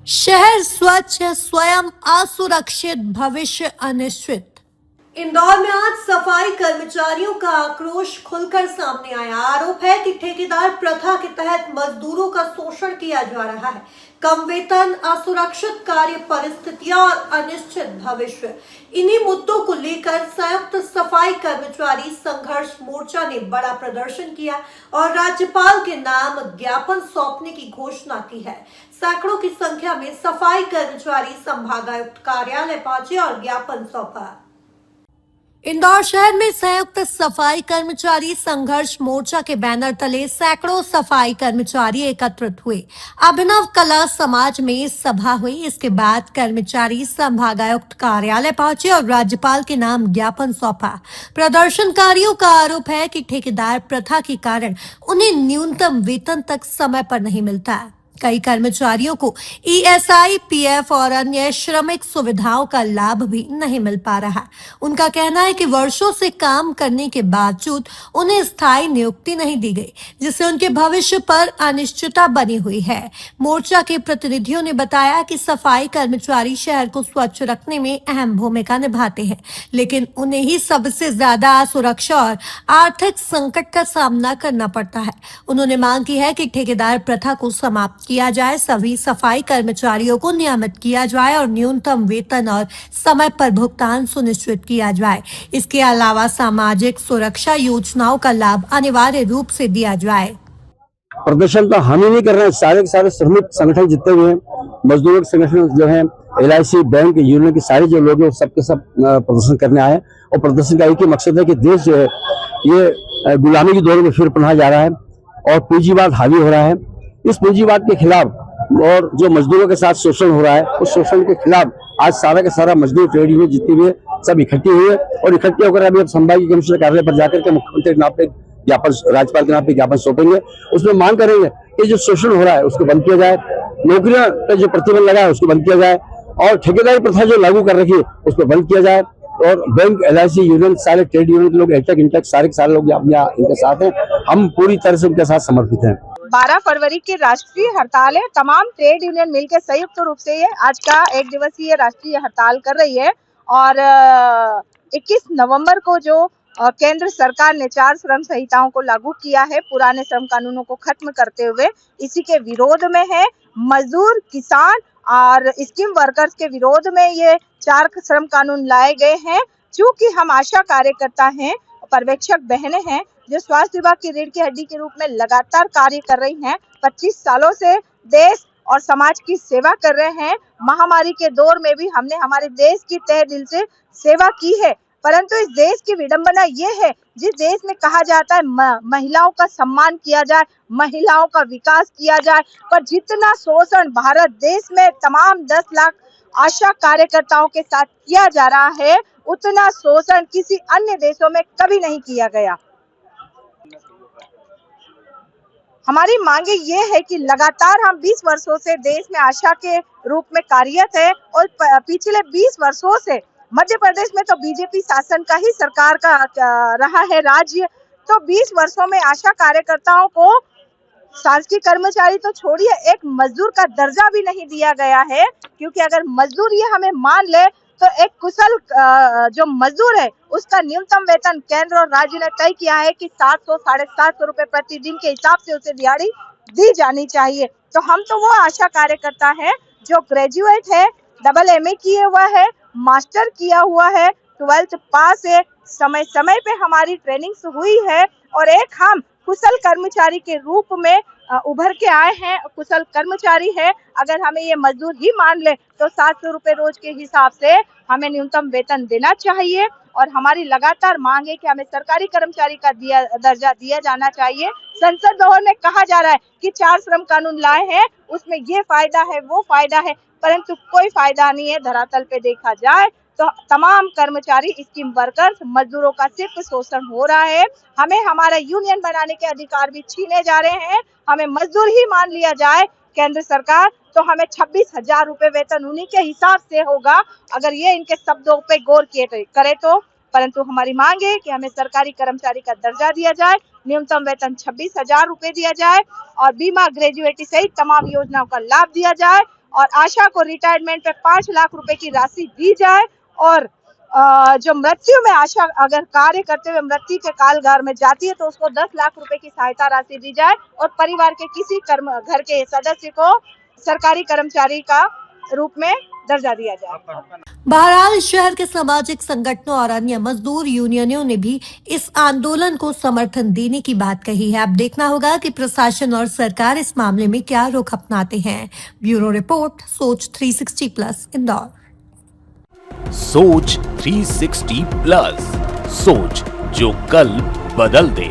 शहर स्वच्छ, स्वयं असुरक्षित, भविष्य अनिश्चित। इंदौर में आज सफाई कर्मचारियों का आक्रोश खुलकर सामने आया। आरोप है कि ठेकेदार प्रथा के तहत मजदूरों का शोषण किया जा रहा है। कम वेतन, असुरक्षित कार्य परिस्थितियां और अनिश्चित भविष्य, इन्हीं मुद्दों को लेकर संयुक्त सफाई कर्मचारी संघर्ष मोर्चा ने बड़ा प्रदर्शन किया और राज्यपाल के नाम ज्ञापन सौंपने की घोषणा की है। सैकड़ों की संख्या में सफाई कर्मचारी संभागायुक्त कार्यालय पहुंचे और ज्ञापन सौंपा। इंदौर शहर में संयुक्त सफाई कर्मचारी संघर्ष मोर्चा के बैनर तले सैकड़ों सफाई कर्मचारी एकत्रित हुए। अभिनव कला समाज में सभा हुई। इसके बाद कर्मचारी संभागायुक्त कार्यालय पहुंचे और राज्यपाल के नाम ज्ञापन सौंपा। प्रदर्शनकारियों का आरोप है कि ठेकेदार प्रथा के कारण उन्हें न्यूनतम वेतन तक समय पर नहीं मिलता। कई कर्मचारियों को ईएसआई, पीएफ और अन्य श्रमिक सुविधाओं का लाभ भी नहीं मिल पा रहा। उनका कहना है कि वर्षों से काम करने के बावजूद उन्हें स्थायी नियुक्ति नहीं दी गई, जिससे उनके भविष्य पर अनिश्चितता बनी हुई है। मोर्चा के प्रतिनिधियों ने बताया कि सफाई कर्मचारी शहर को स्वच्छ रखने में अहम भूमिका निभाते हैं, लेकिन उन्हें ही सबसे ज्यादा असुरक्षा और आर्थिक संकट का सामना करना पड़ता है। उन्होंने मांग की है कि ठेकेदार प्रथा को समाप्त किया जाए, सभी सफाई कर्मचारियों को नियमित किया जाए और न्यूनतम वेतन और समय पर भुगतान सुनिश्चित किया जाए। इसके अलावा सामाजिक सुरक्षा योजनाओं का लाभ अनिवार्य रूप से दिया जाए। प्रदर्शन तो हम ही नहीं कर रहे हैं, सारे के सारे श्रमिक संगठन जितने हुए हैं, मजदूरों के संगठन जो है, LIC, बैंक, यूनियन के सारे जो लोग हैं, सबके सब प्रदर्शन करने आए। और प्रदर्शन का एक ही मकसद है कि देश जो है ये गुलामी की दौर में फिर पनाह जा रहा है और पूंजीवाद हावी हो रहा है। इस पूंजीवाद के खिलाफ और जो मजदूरों के साथ शोषण हो रहा है, उस शोषण के खिलाफ आज सारा का सारा मजदूर ट्रेड यूनियन जितने भी सब इकट्ठे हुए और इकट्ठे होकर अभी संभागीय कमिश्नर कार्यालय पर जाकर के मुख्यमंत्री के नाम पे ज्ञापन, राज्यपाल के नाम पे ज्ञापन सौंपेंगे। उसमें मांग करेंगे कि जो शोषण हो रहा है उसको बंद किया जाए, नौकरियों पर जो प्रतिबंध लगा है उसको बंद किया जाए और ठेकेदारी प्रथा जो लागू कर रखी है उसको बंद किया जाए। और बैंक, LIC, यूनियन, सारे ट्रेड यूनियन के लोग, एटेक, इंटेक, सारे के सारे लोग यहाँ इनके साथ हैं। हम पूरी तरह से उनके साथ समर्पित हैं। 12 फरवरी की राष्ट्रीय हड़ताल है। तमाम ट्रेड यूनियन मिलकर संयुक्त रूप से ये आज का 1 दिवसीय राष्ट्रीय हड़ताल कर रही है। और 21 नवंबर को जो केंद्र सरकार ने 4 श्रम संहिताओं को लागू किया है, पुराने श्रम कानूनों को खत्म करते हुए, इसी के विरोध में है। मजदूर, किसान और स्कीम वर्कर्स के विरोध में ये 4 श्रम कानून लाए गए हैं। चूंकि हम आशा कार्यकर्ता हैं, पर्यवेक्षक बहनें हैं जो स्वास्थ्य विभाग की रीढ़ की हड्डी के रूप में लगातार कार्य कर रही हैं, 25 सालों से देश और समाज की सेवा कर रहे हैं। महामारी के दौर में भी हमने हमारे देश की तहे दिल से सेवा की है। परंतु इस देश की विडंबना ये है, जिस देश में कहा जाता है महिलाओं का सम्मान किया जाए, महिलाओं का विकास किया जाए, पर जितना शोषण भारत देश में तमाम 10 लाख आशा कार्यकर्ताओं के साथ किया जा रहा है, उतना शोषण किसी अन्य देशों में कभी नहीं किया गया। हमारी मांगे ये है कि लगातार हम 20 वर्षों से देश में आशा के रूप में कार्यरत है और पिछले 20 वर्षों से मध्य प्रदेश में तो बीजेपी शासन का ही सरकार का रहा है राज्य। तो 20 वर्षों में आशा कार्यकर्ताओं को शासकीय कर्मचारी तो छोड़िए, एक मजदूर का दर्जा भी नहीं दिया गया है। क्योंकि अगर मजदूर ये हमें मान ले तो एक कुशल जो मजदूर है उसका न्यूनतम वेतन केंद्र और राज्य ने तय किया है कि 700 साढ़े 700 रुपए प्रतिदिन के हिसाब से उसे दिहाड़ी दी जानी चाहिए। तो हम तो वो आशा कार्यकर्ता है जो ग्रेजुएट है, MA किए हुआ है, मास्टर किया हुआ है, 12th पास है, समय समय पे हमारी ट्रेनिंग हुई है और एक हम कुशल कर्मचारी के रूप में उभर के आए हैं, कुशल कर्मचारी है। अगर हमें ये मजदूर ही मान ले तो 700 रुपए रोज के हिसाब से हमें न्यूनतम वेतन देना चाहिए। और हमारी लगातार मांग है कि हमें सरकारी कर्मचारी का दर्जा दिया जाना चाहिए। संसद भवन में कहा जा रहा है कि 4 श्रम कानून लाए हैं, उसमें ये फायदा है, वो फायदा है, परंतु कोई फायदा नहीं है। धरातल पे देखा जाए तो तमाम कर्मचारी, स्कीम वर्कर्स, मजदूरों का सिर्फ शोषण हो रहा है। हमें हमारा यूनियन बनाने के अधिकार भी छीने जा रहे हैं। हमें मजदूर ही मान लिया जाए केंद्र सरकार तो हमें 26,000 रुपए वेतन उन्हीं के हिसाब से होगा, अगर ये इनके शब्दों पे गौर करे तो। परंतु हमारी मांग है कि हमें सरकारी कर्मचारी का दर्जा दिया जाए, न्यूनतम वेतन 26,000 रुपए दिया जाए और बीमा, ग्रेजुएटी सहित तमाम योजनाओं का लाभ दिया जाए और आशा को रिटायरमेंट पे 5 लाख रुपए की राशि दी जाए और जो मृत्यु में आशा अगर कार्य करते हुए मृत्यु के कालगार में जाती है तो उसको 10 लाख रुपए की सहायता राशि दी जाए और परिवार के किसी घर के सदस्य को सरकारी कर्मचारी का रूप में दर्जा दिया जाए। बहरहाल शहर के सामाजिक संगठनों और अन्य मजदूर यूनियनों ने भी इस आंदोलन को समर्थन देने की बात कही है। अब देखना होगा कि प्रशासन और सरकार इस मामले में क्या रुख अपनाते हैं। ब्यूरो रिपोर्ट, सोच 360+ इंदौर। सोच 360+, सोच जो कल बदल दे।